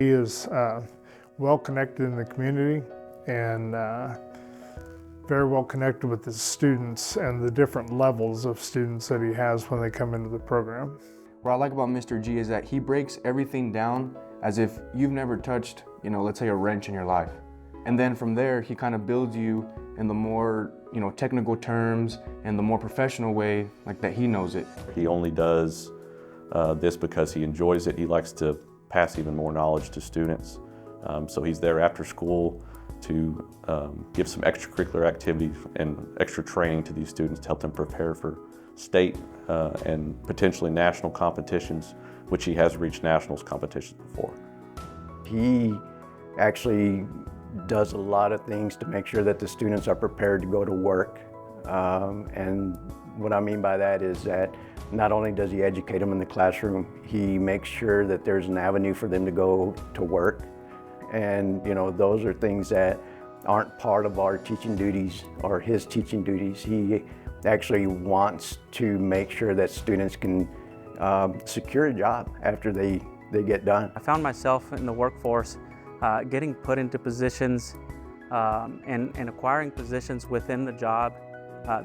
He is well connected in the community and very well connected with his students and the different levels of students that he has when they come into the program. What I like about Mr. G is that he breaks everything down as if you've never touched, let's say a wrench in your life. And then from there, he kind of builds you in the more, technical terms and the more professional way, like that he knows it. He only does this because he enjoys it. He likes to pass even more knowledge to students. So he's there after school to give some extracurricular activities and extra training to these students to help them prepare for state and potentially national competitions, which he has reached nationals competitions before. He actually does a lot of things to make sure that the students are prepared to go to work. And what I mean by that is that not only does he educate them in the classroom, he makes sure that there's an avenue for them to go to work. And those are things that aren't part of our teaching duties or his teaching duties. He actually wants to make sure that students can secure a job after they get done. I found myself in the workforce getting put into positions and acquiring positions within the job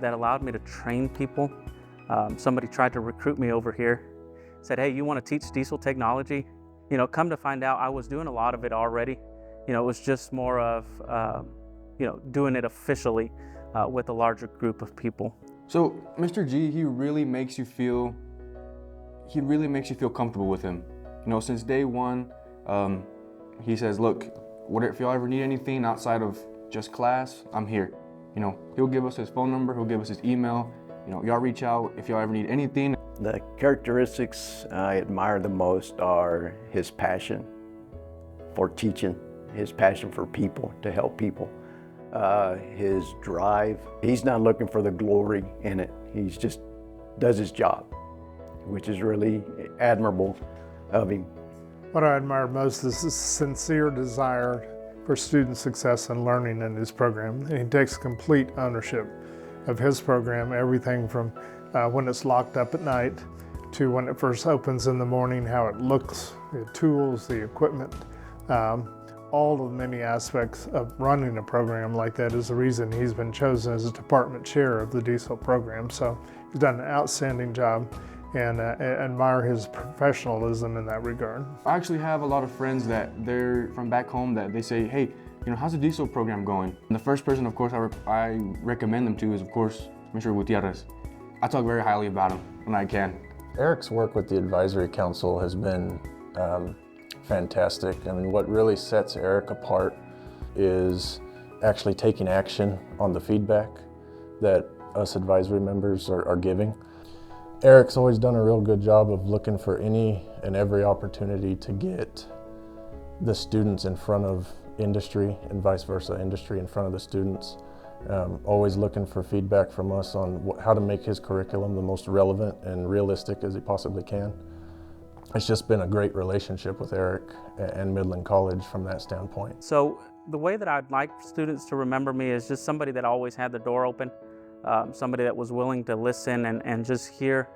that allowed me to train people. Somebody tried to recruit me over here, said, hey, you want to teach diesel technology? Come to find out I was doing a lot of it already. It was just more of, doing it officially with a larger group of people. So Mr. G, he really makes you feel comfortable with him. Since day one, he says, look, if y'all ever need anything outside of just class, I'm here. He'll give us his phone number, he'll give us his email. Y'all reach out if y'all ever need anything. The characteristics I admire the most are his passion for teaching, his passion for people, to help people, his drive. He's not looking for the glory in it. He's just does his job, which is really admirable of him. What I admire most is his sincere desire for student success and learning in his program. And he takes complete ownership of his program, everything from when it's locked up at night to when it first opens in the morning, how it looks, the tools, the equipment, all of the many aspects of running a program like that is the reason he's been chosen as a department chair of the diesel program. So he's done an outstanding job, and admire his professionalism in that regard. I actually have a lot of friends that they're from back home that they say, hey, how's the diesel program going? And the first person, of course, I recommend them to is, of course, Mr. Gutierrez. I talk very highly about him when I can. Erick's work with the advisory council has been fantastic. I mean, what really sets Erick apart is actually taking action on the feedback that us advisory members are giving. Erick's always done a real good job of looking for any and every opportunity to get the students in front of industry and vice versa, industry in front of the students. Always looking for feedback from us on how to make his curriculum the most relevant and realistic as he possibly can. It's just been a great relationship with Erick and Midland College from that standpoint. So the way that I'd like students to remember me is just somebody that always had the door open, somebody that was willing to listen and just hear,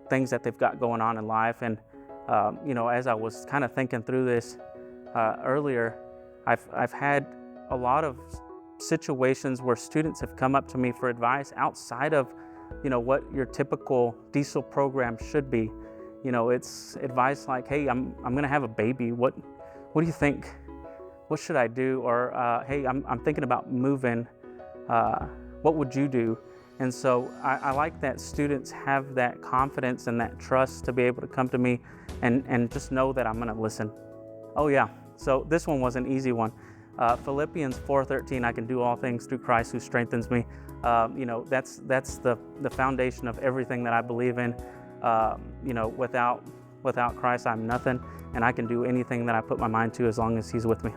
things that they've got going on in life. And, as I was kind of thinking through this earlier, I've had a lot of situations where students have come up to me for advice outside of, what your typical diesel program should be. It's advice like, hey, I'm going to have a baby. What do you think? What should I do? Or, hey, I'm thinking about moving. What would you do? And so I like that students have that confidence and that trust to be able to come to me and just know that I'm going to listen. Oh yeah, so this one was an easy one. Philippians 4:13, I can do all things through Christ who strengthens me. That's the foundation of everything that I believe in. Without Christ, I'm nothing, and I can do anything that I put my mind to as long as He's with me.